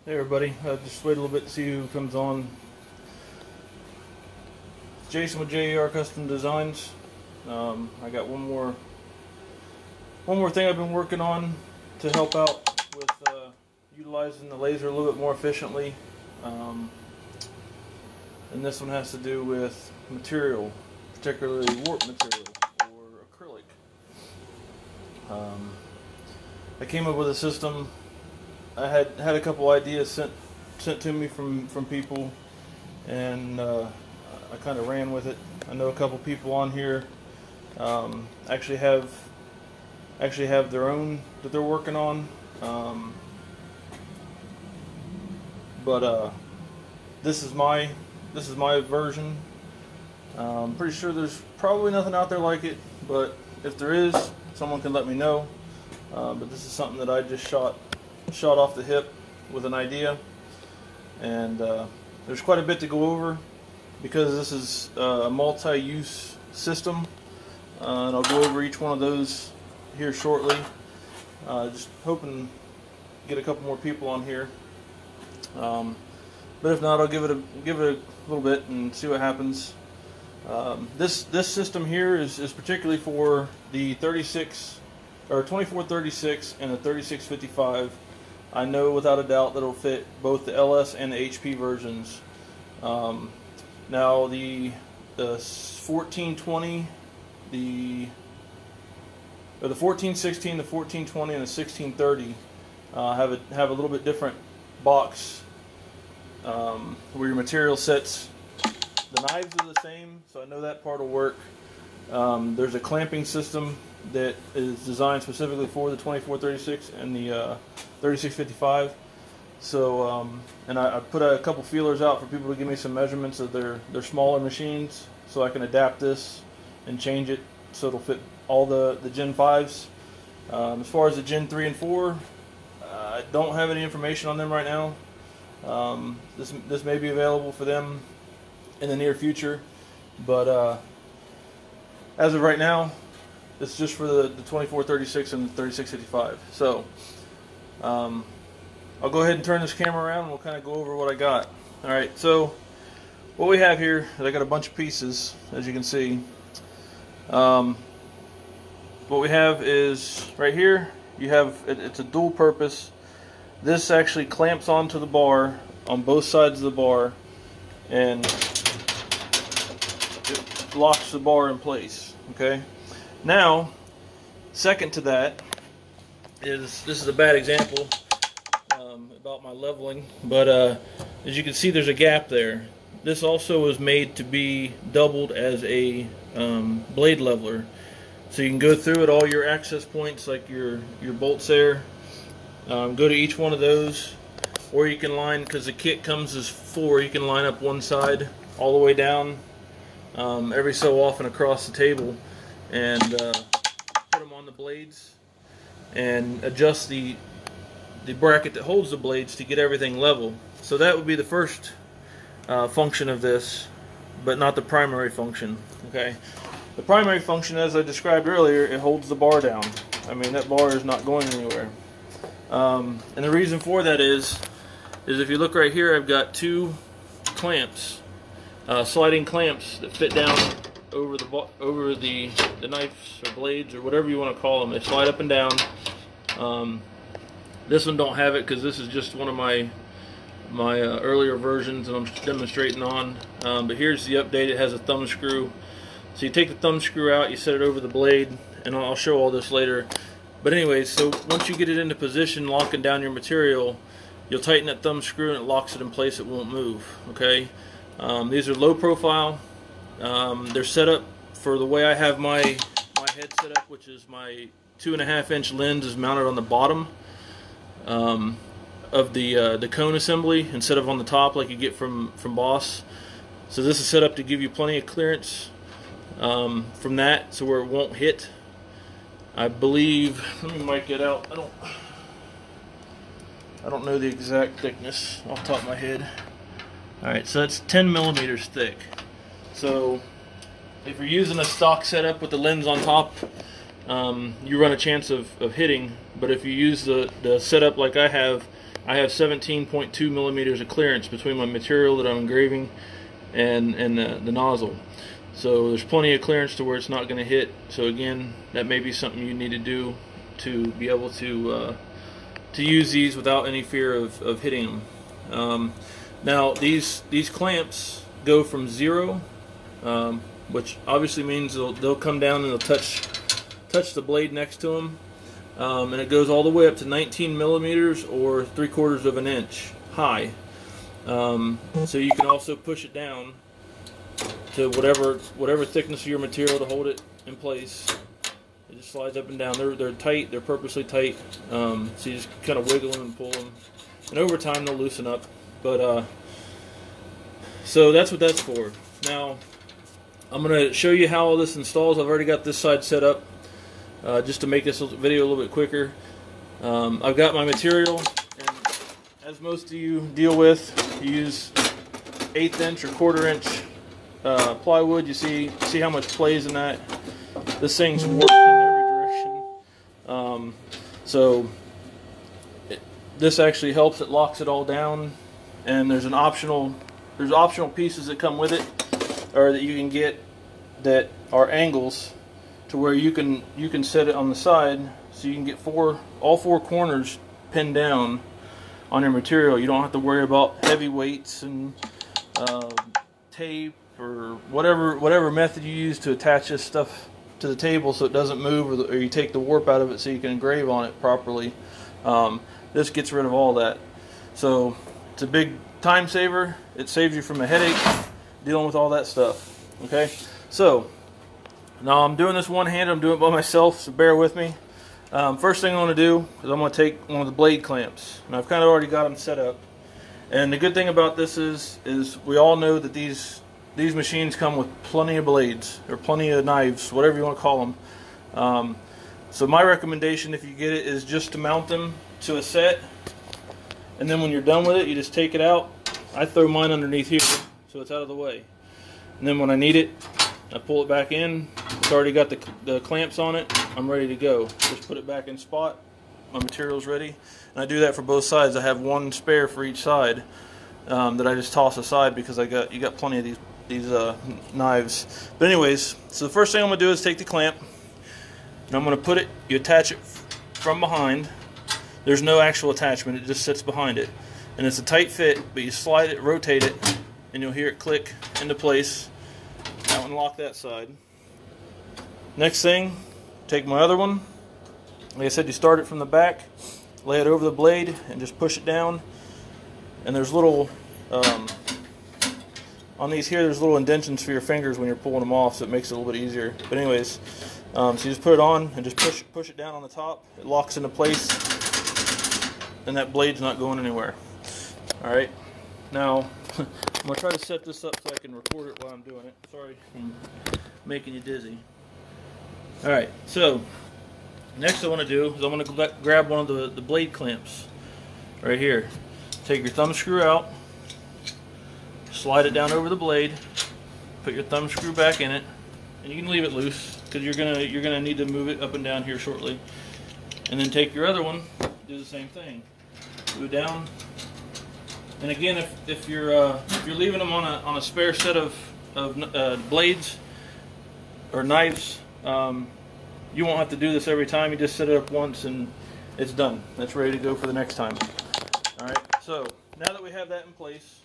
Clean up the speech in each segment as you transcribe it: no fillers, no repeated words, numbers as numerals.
Hey everybody, just wait a little bit to see who comes on. Jason with JER Custom Designs. I got one more thing I've been working on to help out with utilizing the laser a little bit more efficiently. And this one has to do with material, particularly warp material or acrylic. I came up with a system. I had a couple ideas sent to me from people, and I kind of ran with it. I know a couple people on here actually have their own that they're working on, but this is my version. I'm pretty sure there's probably nothing out there like it, but if there is, someone can let me know. But this is something that I just shot off the hip with an idea, and there's quite a bit to go over because this is a multi-use system, and I'll go over each one of those here shortly. Just hoping to get a couple more people on here, but if not, I'll give it a little bit and see what happens. This system here is particularly for the 2436 and the 3655. I know without a doubt that it'll fit both the LS and the HP versions. Now the 1420, the 1416, the 1420, and the 1630 have a little bit different box where your material sits. The knives are the same, so I know that part will work. There's a clamping system that is designed specifically for the 2436 and the 3655. So, and I put a couple feelers out for people to give me some measurements of their smaller machines, so I can adapt this and change it so it'll fit all the Gen 5s. As far as the Gen 3 and 4, I don't have any information on them right now. This may be available for them in the near future, but as of right now, it's just for the 2436 and the 3655. So I'll go ahead and turn this camera around and we'll kind of go over what I got. Alright, so what we have here is I got a bunch of pieces, as you can see. What we have is right here, you have it's a dual purpose. This actually clamps onto the bar on both sides of the bar, and it locks the bar in place. Okay. Now, second to that is, this is a bad example about my leveling, but as you can see, there's a gap there. This also was made to be doubled as a blade leveler, so you can go through at all your access points, like your bolts there. Go to each one of those, or you can line, because the kit comes as 4, you can line up one side all the way down every so often across the table, and put them on the blades and adjust the bracket that holds the blades to get everything level. So that would be the first function of this, but not the primary function. Okay, the primary function, as I described earlier, it holds the bar down. I mean, that bar is not going anywhere. And the reason for that is if you look right here, I've got 2 clamps, sliding clamps that fit down over the knives or blades or whatever you want to call them. They slide up and down. This one don't have it because this is just one of my earlier versions that I'm demonstrating on. But here's the update. It has a thumb screw. So you take the thumb screw out, you set it over the blade, and I'll show all this later. But anyways, so once you get it into position, locking down your material, you'll tighten that thumb screw and it locks it in place. It won't move. Okay. These are low profile. They're set up for the way I have my head set up, which is my 2.5-inch lens is mounted on the bottom of the cone assembly instead of on the top like you get from Boss. So this is set up to give you plenty of clearance from that, so where it won't hit. I believe, let me mic it out. I don't know the exact thickness off the top of my head. Alright, so that's 10 millimeters thick. So if you're using a stock setup with the lens on top, you run a chance of hitting. But if you use the setup like I have, I have 17.2 millimeters of clearance between my material that I'm engraving and the nozzle. So there's plenty of clearance to where it's not going to hit. So again, that may be something you need to do to be able to use these without any fear of hitting them. Now these clamps go from 0, which obviously means they'll come down and they'll touch the blade next to them, and it goes all the way up to 19 millimeters or 3/4 of an inch high. So you can also push it down to whatever thickness of your material to hold it in place. It just slides up and down. They're tight. They're purposely tight. So you just kind of wiggle them and pull them, and over time they'll loosen up. But so that's what that's for. Now I'm going to show you how all this installs. I've already got this side set up just to make this video a little bit quicker. I've got my material, and as most of you deal with, you use 1/8 inch or 1/4 inch plywood. You see how much plays in that. This thing's warped in every direction. This actually helps. It locks it all down, and there's optional pieces that come with it, or that you can get, that are angles to where you can set it on the side, so you can get all four corners pinned down on your material. You don't have to worry about heavy weights and tape or whatever method you use to attach this stuff to the table so it doesn't move, or you take the warp out of it so you can engrave on it properly. This gets rid of all that. So it's a big time saver. It saves you from a headache dealing with all that stuff. Okay, so now I'm doing this one-handed. I'm doing it by myself, so bear with me. First thing I'm going to do is I'm going to take one of the blade clamps, and I've kind of already got them set up. And the good thing about this is we all know that these machines come with plenty of blades, or plenty of knives, whatever you want to call them. So my recommendation, if you get it, is just to mount them to a set, and then when you're done with it, you just take it out. I throw mine underneath here so it's out of the way, and then when I need it, I pull it back in. It's already got the clamps on it. I'm ready to go. Just put it back in spot. My material's ready, and I do that for both sides. I have one spare for each side that I just toss aside because you got plenty of these knives. But anyways, so the first thing I'm gonna do is take the clamp, and I'm gonna put it. You attach it from behind. There's no actual attachment. It just sits behind it, and it's a tight fit. But you slide it, rotate it, and you'll hear it click into place. Now unlock that side. Next thing, take my other one. Like I said, you start it from the back, lay it over the blade, and just push it down. And there's little on these here, there's little indentions for your fingers when you're pulling them off, so it makes it a little bit easier. But anyways, so you just put it on and just push it down on the top. It locks into place, and that blade's not going anywhere. All right. Now I'm gonna try to set this up so I can record it while I'm doing it. Sorry, I'm making you dizzy. All right. So next I want to do is I'm going to grab one of the blade clamps right here. Take your thumb screw out, slide it down over the blade, put your thumb screw back in it, and you can leave it loose because you're gonna need to move it up and down here shortly. And then take your other one, do the same thing. Go down, and again, if you're leaving them on a spare set of blades or knives, you won't have to do this every time. You just set it up once and it's done. That's ready to go for the next time. Alright, so now that we have that in place,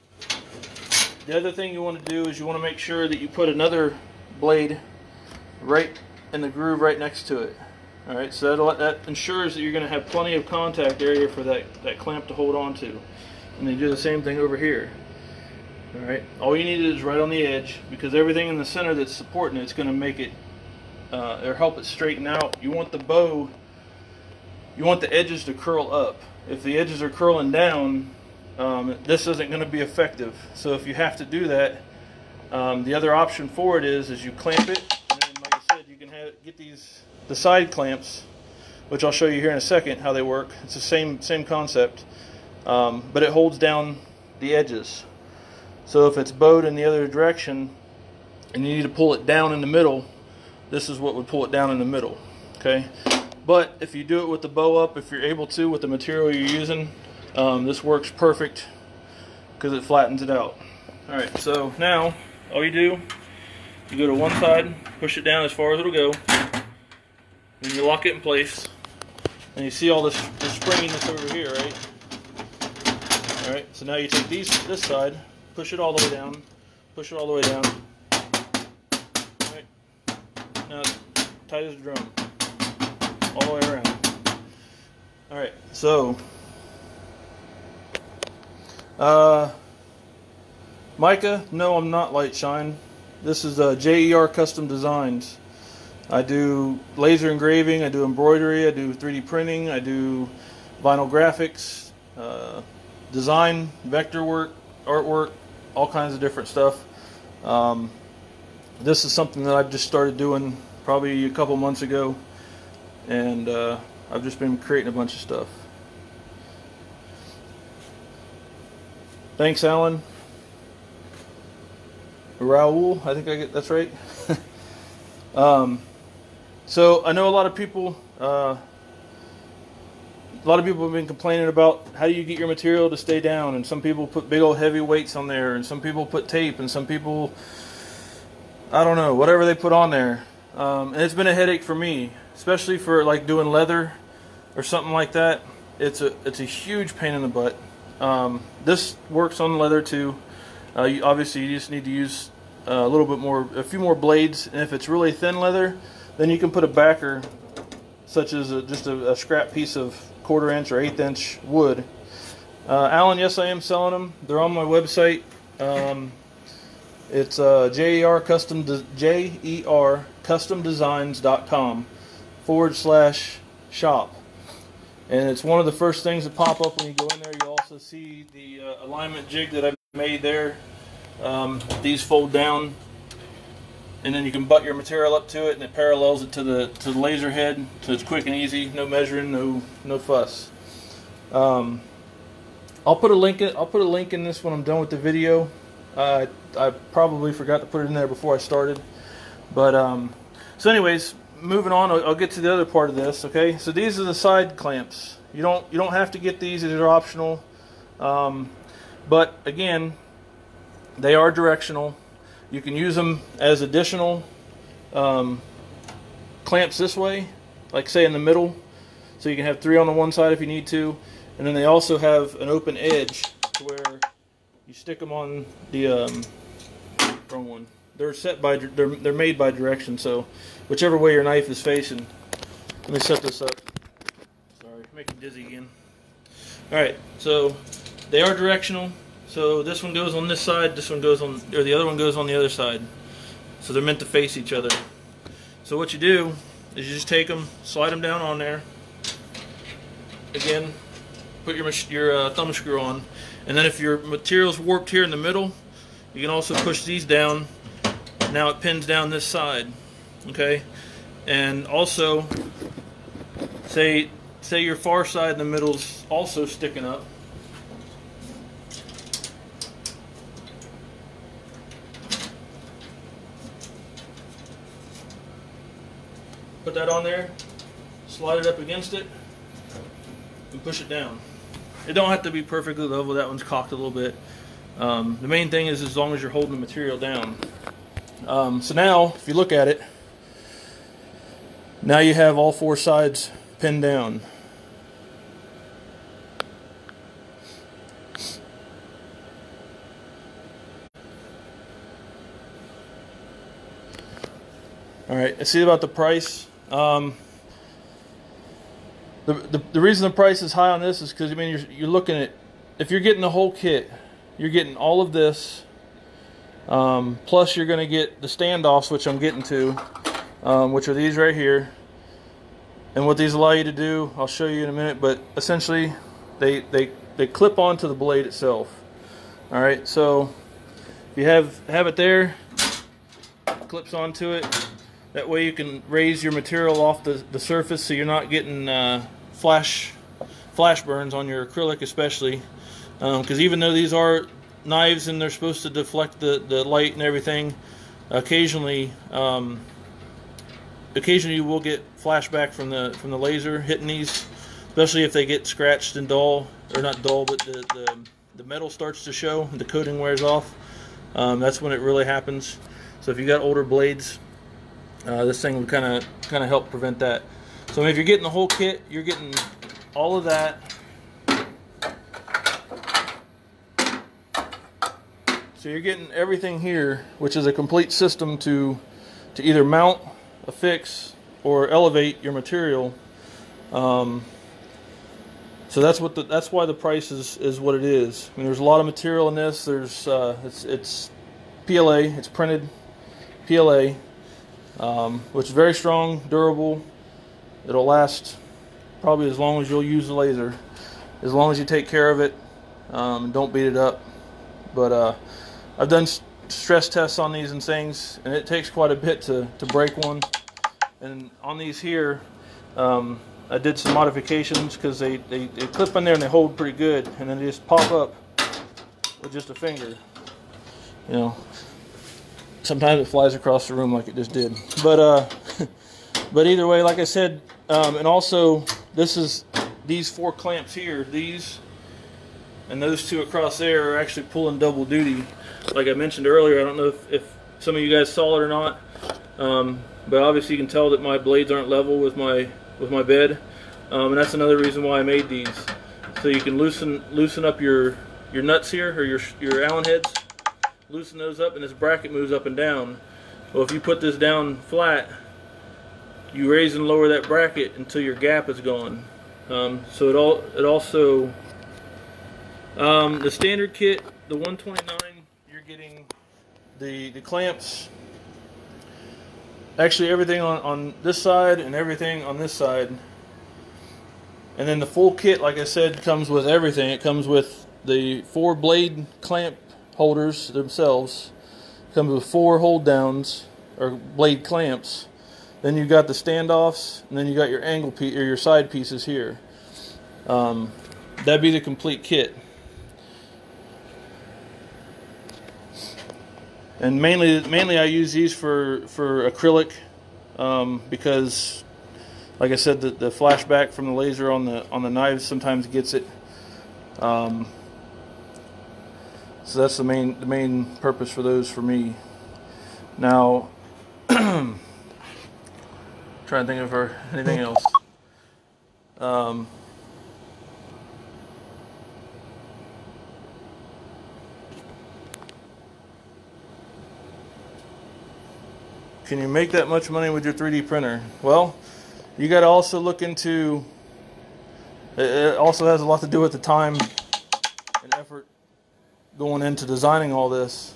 the other thing you want to do is you want to make sure that you put another blade right in the groove right next to it. Alright, so that ensures that you're going to have plenty of contact area for that clamp to hold on to. And then do the same thing over here. Alright, all you need is right on the edge, because everything in the center that's supporting it's going to make it or help it straighten out. You want the bow, you want the edges to curl up. If the edges are curling down, this isn't going to be effective. So if you have to do that, the other option for it is you clamp it, and then, like I said, you can get the side clamps, which I'll show you here in a second how they work. It's the same concept, but it holds down the edges. So if it's bowed in the other direction and you need to pull it down in the middle, this is what would pull it down in the middle. Okay, but if you do it with the bow up, if you're able to with the material you're using, This works perfect because it flattens it out. Alright, so now all you do, you go to one side, push it down as far as it'll go, then you lock it in place, and you see all this springiness over here, right? Alright, so now you take this side, push it all the way down, push it all the way down. Alright, now it's tight as a drum, all the way around. Alright, so mica, no, I'm not Light Shine. This is JER Custom Designs. I do laser engraving, I do embroidery, I do 3D printing, I do vinyl graphics, design, vector work, artwork, all kinds of different stuff. This is something that I've just started doing probably a couple months ago, and I've just been creating a bunch of stuff. Thanks, Alan. Raul, I think that's right. So I know a lot of people have been complaining about how do you get your material to stay down, and some people put big old heavy weights on there, and some people put tape, and some people, I don't know, whatever they put on there. And it's been a headache for me, especially for like doing leather or something like that. It's a huge pain in the butt. This works on leather too. Obviously you just need to use a few more blades, and if it's really thin leather, then you can put a backer, such as just a scrap piece of 1/4 inch or 1/8 inch wood. Alan, yes, I am selling them. They're on my website. It's jercustomdesigns.com/shop. And it's one of the first things that pop up when you go in there. You also see the alignment jig that I made there. These fold down, and then you can butt your material up to it, and it parallels it to the laser head, so it's quick and easy. No measuring, no fuss. I'll put a link in this when I'm done with the video. I probably forgot to put it in there before I started, but so anyways, moving on, I'll get to the other part of this. Okay, so these are the side clamps. You don't have to get these; they're optional. But again, they are directional. You can use them as additional clamps this way, like say in the middle, so you can have 3 on the one side if you need to. And then they also have an open edge to where you stick them on the wrong one. They're set by they're made by direction, so whichever way your knife is facing. Let me set this up. Sorry, making dizzy again. All right, so they are directional. So this one goes on this side, this one goes on, or the other one goes on the other side. So they're meant to face each other. So what you do is you just take them, slide them down on there. Again, put your thumb screw on, and then if your material's warped here in the middle, you can also push these down. Now it pins down this side, okay? And also, say your far side in the middle's also sticking up. Put that on there, slide it up against it, and push it down. It don't have to be perfectly level. That one's cocked a little bit. The main thing is as long as you're holding the material down. So now, if you look at it, now you have all 4 sides pinned down. Alright, let's see about the price. The reason the price is high on this is because, I mean, you're looking at, if you're getting the whole kit, you're getting all of this, plus you're going to get the standoffs, which I'm getting to, which are these right here. And what these allow you to do, I'll show you in a minute, but essentially they clip onto the blade itself. Alright, so if you have it there, it clips onto it. That way you can raise your material off the surface, so you're not getting flash burns on your acrylic, especially because even though these are knives and they're supposed to deflect the light and everything, occasionally you will get flashback from the laser hitting these. especially if they get scratched and dull, or not dull, but the metal starts to show and the coating wears off. That's when it really happens. So if you got older blades, this thing would kind of help prevent that. So if you're getting the whole kit, you're getting all of that. So you're getting everything here, which is a complete system to either mount, affix, or elevate your material. So that's why the price is what it is. I mean, there's a lot of material in this. There's it's PLA, it's printed PLA, which is very strong, durable. It'll last probably as long as you'll use the laser, as long as you take care of it and don't beat it up. But I've done stress tests on these and things, and it takes quite a bit to break one. And on these here, I did some modifications because they clip in there and they hold pretty good, and then they just pop up with just a finger. You know, sometimes it flies across the room like it just did. But but either way, like I said, and also these 4 clamps here, these and those 2 across there are actually pulling double duty. Like I mentioned earlier, I don't know if some of you guys saw it or not, but obviously you can tell that my blades aren't level with my bed, and that's another reason why I made these. So you can loosen up your nuts here, or your Allen heads, loosen those up, and this bracket moves up and down. Well, if you put this down flat, you raise and lower that bracket until your gap is gone. So it also the standard kit, the 129, you're getting the clamps, actually everything on this side and everything on this side. And then the full kit, like I said, comes with everything. It comes with the 4 blade clamp holders themselves. It comes with 4 hold downs or blade clamps. Then you've got the standoffs, and then you got your angle piece or your side pieces here. That'd be the complete kit. And mainly I use these for acrylic, because, like I said, the flashback from the laser on the knives sometimes gets it. So that's the main purpose for those for me. Now, trying to think of anything else. Can you make that much money with your 3D printer? Well, you got to also look into, it also has a lot to do with the time and effort going into designing all this.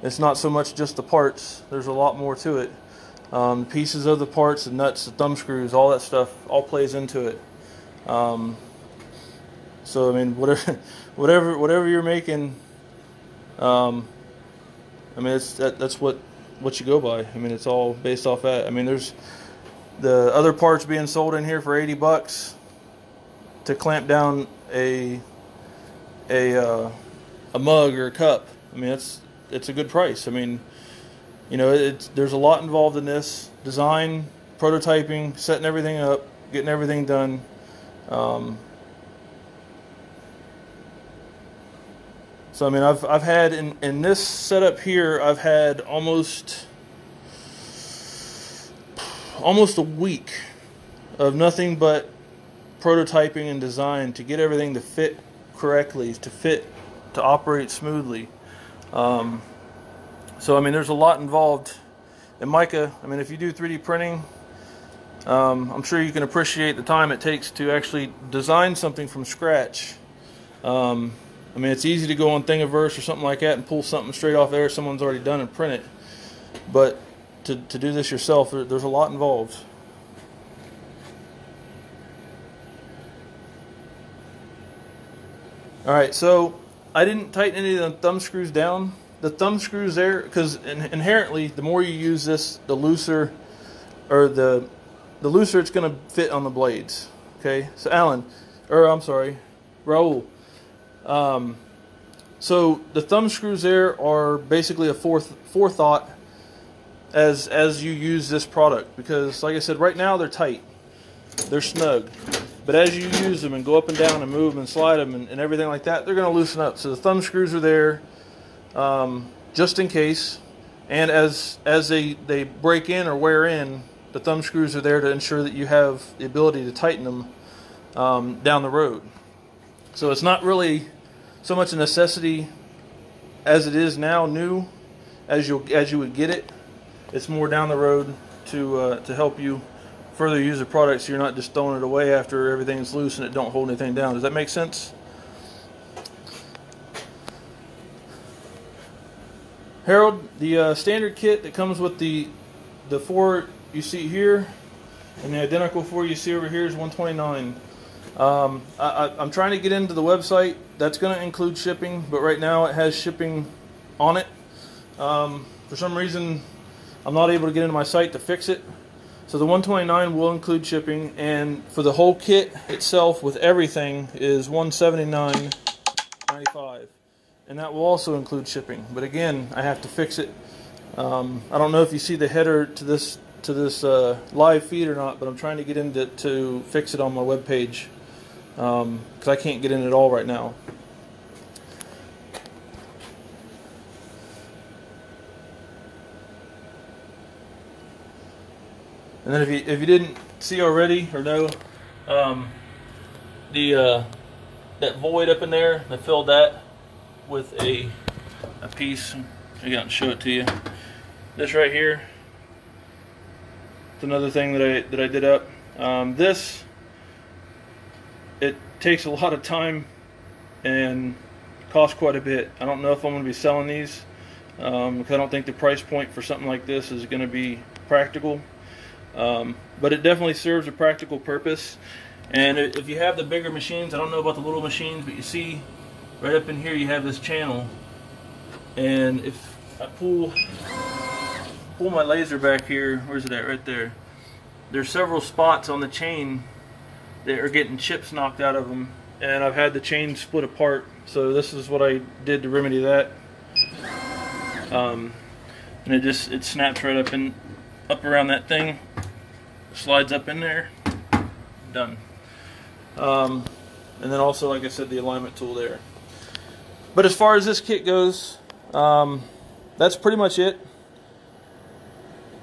It's not so much just the parts. There's a lot more to it. Pieces of the parts, the nuts, the thumb screws, all that stuff all plays into it. So I mean, whatever you're making, I mean, that's what you go by. I mean, it's all based off that. I mean, there's the other parts being sold in here for $80 to clamp down a mug or a cup. I mean, it's a good price. I mean, you know, there's a lot involved in this: design, prototyping, setting everything up, getting everything done. So I mean, I've had in this setup here, I've had almost a week of nothing but prototyping and design to get everything to fit correctly, to operate smoothly. So I mean, there's a lot involved. And Micah, I mean, if you do 3D printing, I'm sure you can appreciate the time it takes to actually design something from scratch. I mean, it's easy to go on Thingiverse or something like that and pull something straight off there someone's already done and print it. But to do this yourself, there's a lot involved. Alright, so I didn't tighten any of the thumb screws down. The thumb screws there, because inherently, the more you use this, the looser, or the looser it's going to fit on the blades. Okay, so Raul. So the thumb screws there are basically a forethought as you use this product, because like I said, right now they're tight, they're snug, But as you use them and go up and down and move them and slide them and everything like that, they're going to loosen up. So the thumb screws are there just in case. And as they break in or wear in, the thumb screws are there to ensure that you have the ability to tighten them down the road. So it's not really so much a necessity as it is now new as you would get it. It's more down the road to help you further use the product, so you're not just throwing it away after everything's loose and it don't hold anything down. Does that make sense? Harold, the standard kit that comes with the 4 you see here and the identical 4 you see over here is $129. I'm trying to get into the website. That's going to include shipping, but right now it has shipping on it. For some reason, I'm not able to get into my site to fix it. So the $129 will include shipping, and for the whole kit itself with everything is $179.95, and that will also include shipping. But again, I have to fix it. I don't know if you see the header to this live feed or not, but I'm trying to get into to fix it on my webpage because I can't get in at all right now. And then if you didn't see already or know, that void up in there, I filled that with a piece. I got to show it to you. This right here. It's another thing that I did up. This, it takes a lot of time and costs quite a bit. I don't know if I'm going to be selling these because I don't think the price point for something like this is going to be practical. But it definitely serves a practical purpose. And if you have the bigger machines, I don't know about the little machines, but you see right up in here you have this channel, and if I pull my laser back here, where's it at? Right there. There's several spots on the chain that are getting chips knocked out of them, and I've had the chain split apart, so this is what I did to remedy that. And it snaps right up around that thing, slides up in there, done. And then also, like I said, the alignment tool there. But as far as this kit goes, that's pretty much it.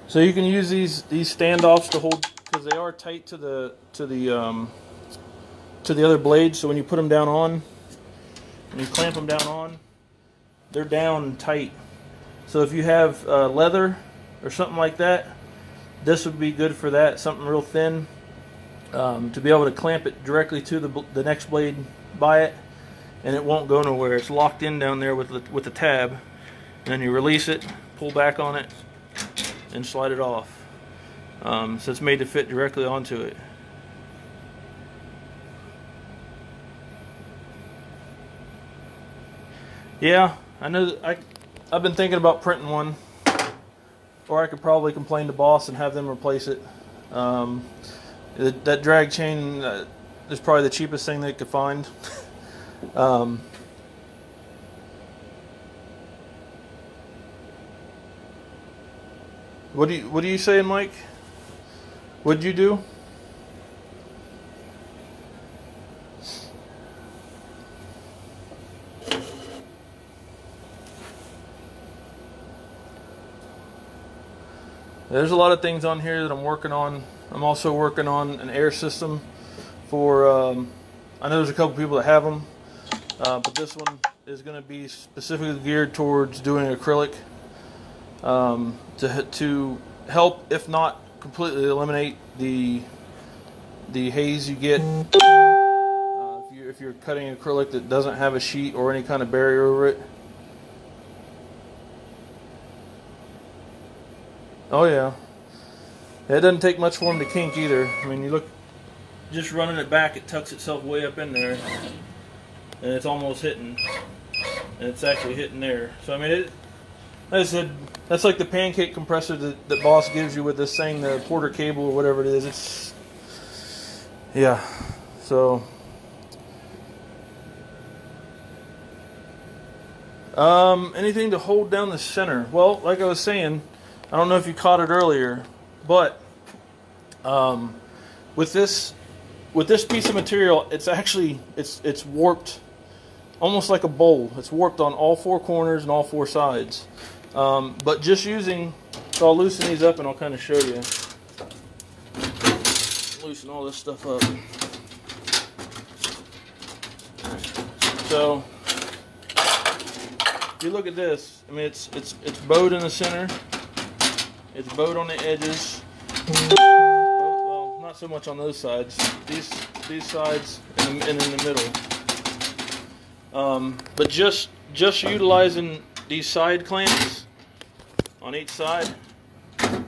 So you can use these standoffs to hold, because they are tight to the other blades. So when you put them down on, and you clamp them down on, they're down tight. So if you have leather or something like that, this would be good for that. Something real thin, to be able to clamp it directly to the next blade by it, and it won't go nowhere. It's locked in down there with the tab, and then you release it, pull back on it, and slide it off. So it's made to fit directly onto it. Yeah, I know. I've been thinking about printing one, or I could probably complain to Boss and have them replace it. That drag chain is probably the cheapest thing they could find. What are you saying, Mike? What'd you do? There's a lot of things on here that I'm working on. I'm also working on an air system for, I know there's a couple people that have them, but this one is going to be specifically geared towards doing acrylic, to help, if not completely eliminate the haze you get if you're cutting acrylic that doesn't have a sheet or any kind of barrier over it. Oh yeah. It doesn't take much for them to kink either. I mean, you look, just running it back, it tucks itself way up in there, and it's almost hitting, and it's actually hitting there. So I mean, like I said, that's like the pancake compressor that Boss gives you with this thing, the Porter cable or whatever it is. It's, yeah. So anything to hold down the center. Well, like I was saying, I don't know if you caught it earlier, but with this with this piece of material, it's actually it's warped, almost like a bowl. It's warped on all four corners and all four sides. But just using, so I'll loosen these up and I'll kind of show you. Loosen all this stuff up. So if you look at this, I mean it's bowed in the center. It's bowed on the edges. Well, not so much on those sides. These sides and in the middle. But just utilizing these side clamps on each side. I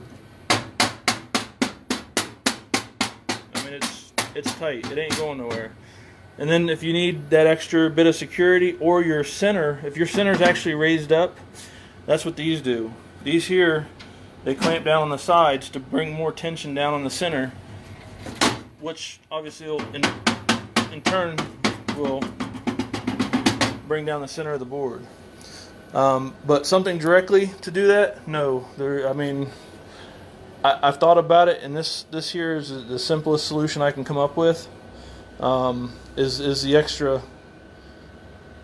mean it's tight. It ain't going nowhere. And then if you need that extra bit of security, or your center, if your center is actually raised up, that's what these do. These here, they clamp down on the sides to bring more tension down on the center, which obviously will, in turn will bring down the center of the board. But something directly to do that, no. I mean, I've thought about it, and this here is the simplest solution I can come up with. Is the extra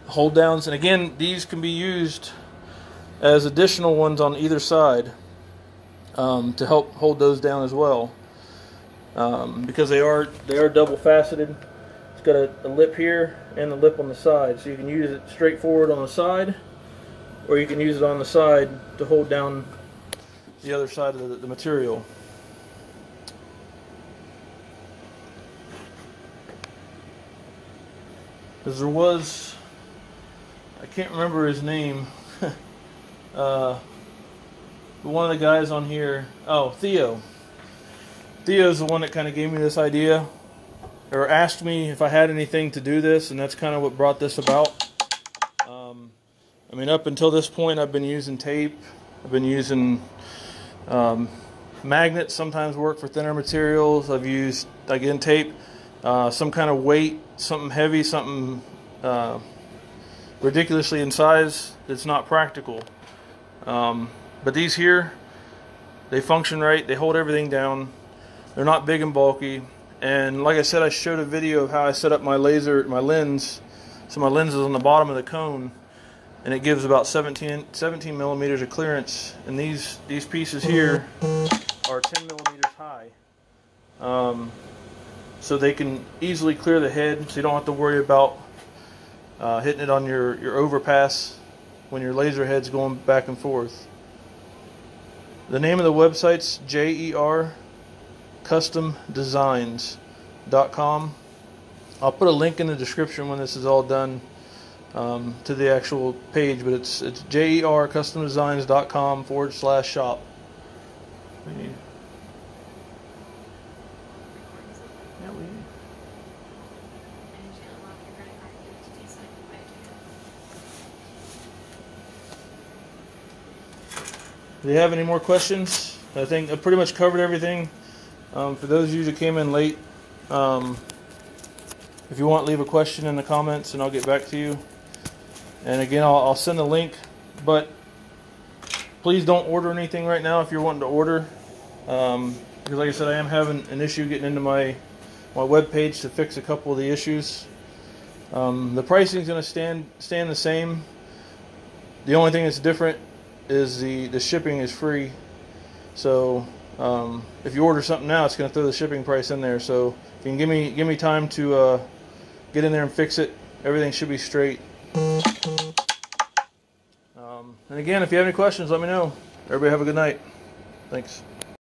hold downs, and again, these can be used as additional ones on either side to help hold those down as well, because they are double faceted. It's got a lip here and a lip on the side, so you can use it straight forward on the side, or you can use it on the side to hold down the other side of the material. Because there was, I can't remember his name, one of the guys on here, oh, Theo. Theo's the one that kind of gave me this idea, or asked me if I had anything to do this, and that's kind of what brought this about. I mean, up until this point, I've been using tape. I've been using magnets, sometimes work for thinner materials. I've used, again, tape. Some kind of weight, something heavy, something ridiculously in size that's not practical. But these here, they function right. They hold everything down. They're not big and bulky. And like I said, I showed a video of how I set up my lens. So my lens is on the bottom of the cone, and it gives about 17 millimeters of clearance. And these pieces here are 10 millimeters high. So they can easily clear the head, so you don't have to worry about hitting it on your overpass when your laser head's going back and forth. The name of the website's jercustomdesigns.com. I'll put a link in the description when this is all done to the actual page, but it's jercustomdesigns.com/shop. Do you have any more questions? I think I pretty much covered everything. For those of you that came in late, if you want, leave a question in the comments and I'll get back to you. And again, I'll send a link, but please don't order anything right now if you're wanting to order. Because like I said, I am having an issue getting into my web page to fix a couple of the issues. The pricing is going to stand the same. The only thing that's different is the shipping is free. So if you order something now, it's going to throw the shipping price in there. So if you can give me time to get in there and fix it, everything should be straight. And again, if you have any questions, let me know. Everybody have a good night. Thanks.